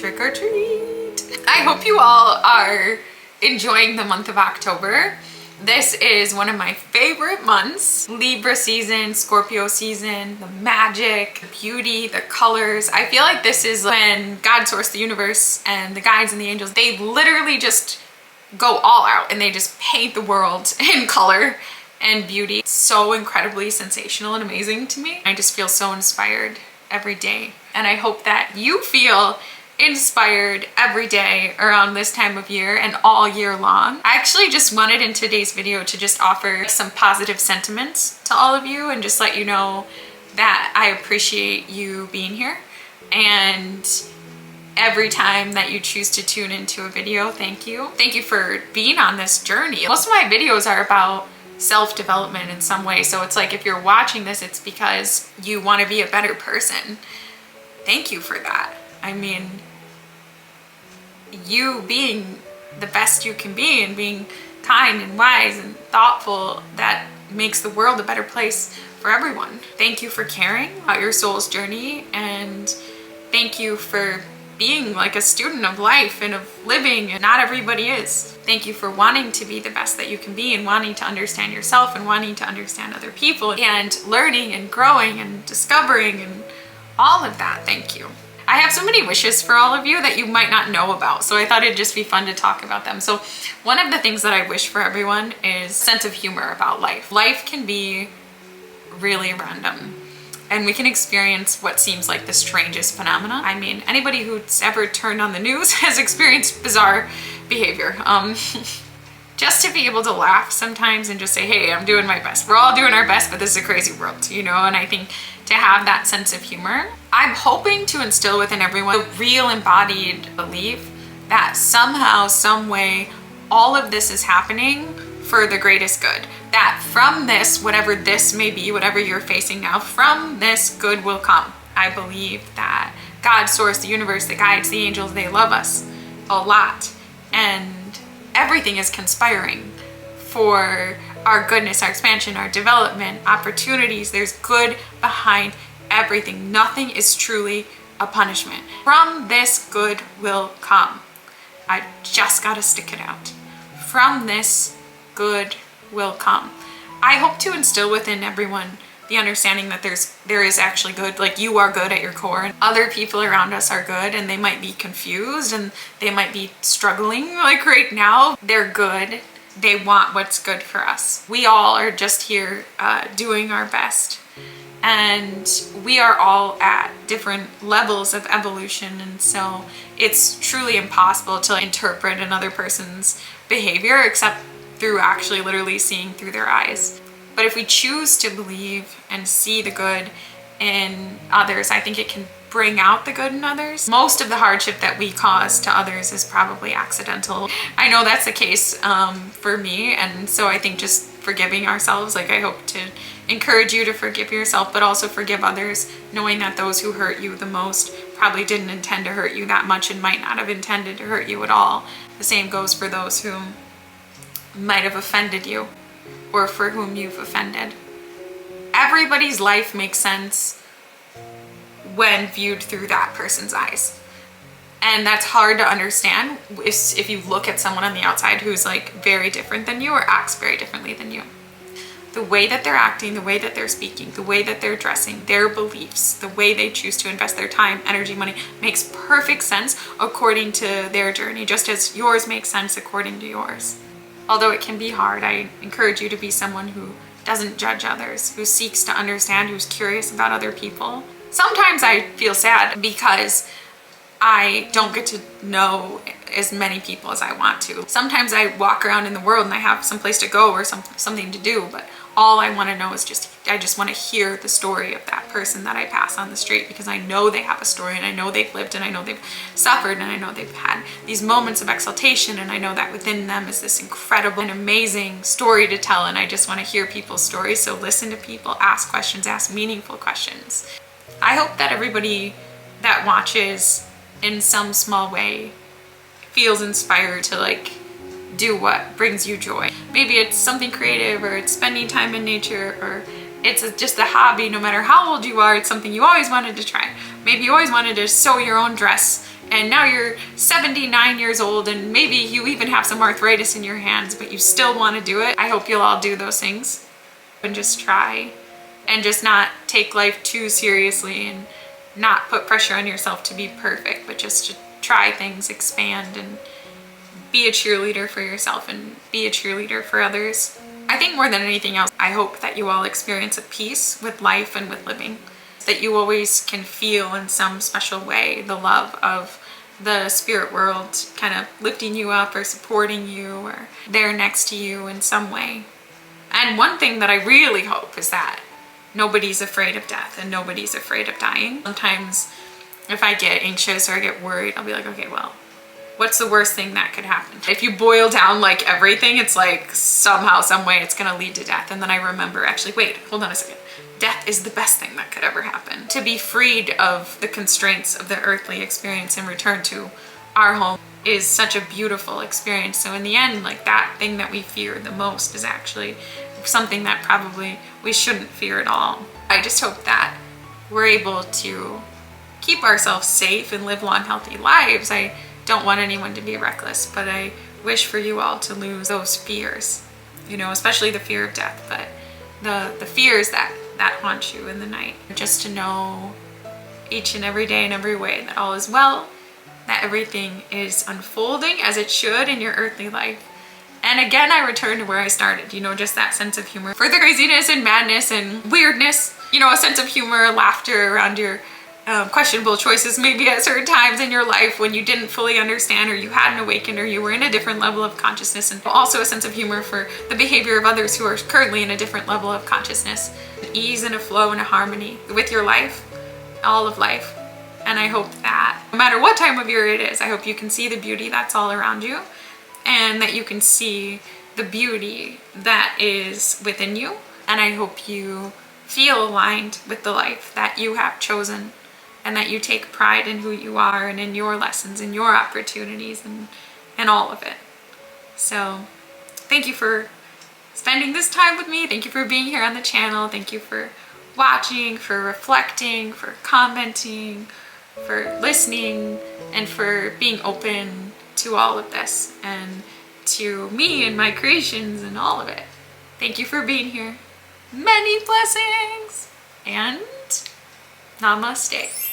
Trick or treat. I hope you all are enjoying the month of October. This is one of my favorite months. Libra season, Scorpio season, the magic, the beauty, the colors. I feel like this is when God, source, the universe, and the guides and the angels, they literally just go all out and they just paint the world in color and beauty. It's so incredibly sensational and amazing to me. I just feel so inspired every day. And I hope that you feel inspired every day around this time of year and all year long. I actually just wanted in today's video to just offer some positive sentiments to all of you and just let you know that I appreciate you being here. And every time that you choose to tune into a video, thank you. Thank you for being on this journey. Most of my videos are about self-development in some way. So it's like if you're watching this, it's because you want to be a better person. Thank you for that. I mean, you being the best you can be and being kind and wise and thoughtful, that makes the world a better place for everyone. Thank you for caring about your soul's journey, and thank you for being like a student of life and of living, and not everybody is. Thank you for wanting to be the best that you can be and wanting to understand yourself and wanting to understand other people and learning and growing and discovering and all of that. Thank you. I have so many wishes for all of you that you might not know about, so I thought it'd just be fun to talk about them. So one of the things that I wish for everyone is sense of humor about life. Life can be really random, and we can experience what seems like the strangest phenomena. I mean, anybody who's ever turned on the news has experienced bizarre behavior. Just to be able to laugh sometimes and just say, hey, I'm doing my best. We're all doing our best, but this is a crazy world, you know? And I think to have that sense of humor, I'm hoping to instill within everyone a real embodied belief that somehow, some way, all of this is happening for the greatest good. That from this, whatever this may be, whatever you're facing now, from this good will come. I believe that God, source, the universe, the guides, the angels, they love us a lot. And everything is conspiring for our goodness, our expansion, our development, opportunities. There's good behind everything. Nothing is truly a punishment. From this good will come. I just gotta stick it out. From this good will come. I hope to instill within everyone the understanding that there is actually good. Like, you are good at your core, and other people around us are good, and they might be confused and they might be struggling like right now. They're good. They want what's good for us. We all are just here doing our best, and we are all at different levels of evolution, and so it's truly impossible to interpret another person's behavior except through actually literally seeing through their eyes. But if we choose to believe and see the good in others, I think it can bring out the good in others. Most of the hardship that we cause to others is probably accidental. I know that's the case for me, and so I think just forgiving ourselves, like, I hope to encourage you to forgive yourself, but also forgive others, knowing that those who hurt you the most probably didn't intend to hurt you that much and might not have intended to hurt you at all. The same goes for those who might have offended you or for whom you've offended. Everybody's life makes sense when viewed through that person's eyes. And that's hard to understand if you look at someone on the outside who's like very different than you or acts very differently than you. The way that they're acting, the way that they're speaking, the way that they're dressing, their beliefs, the way they choose to invest their time, energy, money makes perfect sense according to their journey, just as yours makes sense according to yours. Although it can be hard, I encourage you to be someone who doesn't judge others, who seeks to understand, who's curious about other people. Sometimes I feel sad because I don't get to know as many people as I want to. Sometimes I walk around in the world and I have some place to go or something to do, but all I want to know is I just want to hear the story of that person that I pass on the street, because I know they have a story, and I know they've lived, and I know they've suffered, and I know they've had these moments of exaltation, and I know that within them is this incredible and amazing story to tell, and I just want to hear people's stories. So listen to people, ask questions, ask meaningful questions. I hope that everybody that watches in some small way feels inspired to like do what brings you joy. Maybe it's something creative, or it's spending time in nature, or it's just a hobby. No matter how old you are, it's something you always wanted to try. Maybe you always wanted to sew your own dress and now you're 79 years old and maybe you even have some arthritis in your hands, but you still want to do it. I hope you'll all do those things and just try, and just not take life too seriously and not put pressure on yourself to be perfect, but just to try things, expand, and be a cheerleader for yourself and be a cheerleader for others. I think more than anything else, I hope that you all experience a peace with life and with living, that you always can feel in some special way the love of the spirit world kind of lifting you up or supporting you or there next to you in some way. And one thing that I really hope is that nobody's afraid of death and nobody's afraid of dying. Sometimes if I get anxious or I get worried, I'll be like, okay, well, what's the worst thing that could happen? If you boil down like everything, it's like somehow, some way it's gonna lead to death. And then I remember, actually, wait, hold on a second. Death is the best thing that could ever happen. To be freed of the constraints of the earthly experience and return to our home is such a beautiful experience. So in the end, like that thing that we fear the most is actually something that probably we shouldn't fear at all. I just hope that we're able to keep ourselves safe and live long, healthy lives. I don't want anyone to be reckless, but I wish for you all to lose those fears, you know, especially the fear of death, but the fears that haunt you in the night. Just to know each and every day in every way that all is well, that everything is unfolding as it should in your earthly life. And again, I return to where I started, you know, just that sense of humor for the craziness and madness and weirdness, you know, a sense of humor, laughter around your questionable choices maybe at certain times in your life when you didn't fully understand or you hadn't awakened or you were in a different level of consciousness, and also a sense of humor for the behavior of others who are currently in a different level of consciousness. Ease and a flow and a harmony with your life, all of life. And I hope that no matter what time of year it is, I hope you can see the beauty that's all around you and that you can see the beauty that is within you. And I hope you feel aligned with the life that you have chosen, and that you take pride in who you are and in your lessons and your opportunities and all of it. So thank you for spending this time with me. Thank you for being here on the channel. Thank you for watching, for reflecting, for commenting, for listening, and for being open to all of this and to me and my creations and all of it. Thank you for being here. Many blessings and namaste.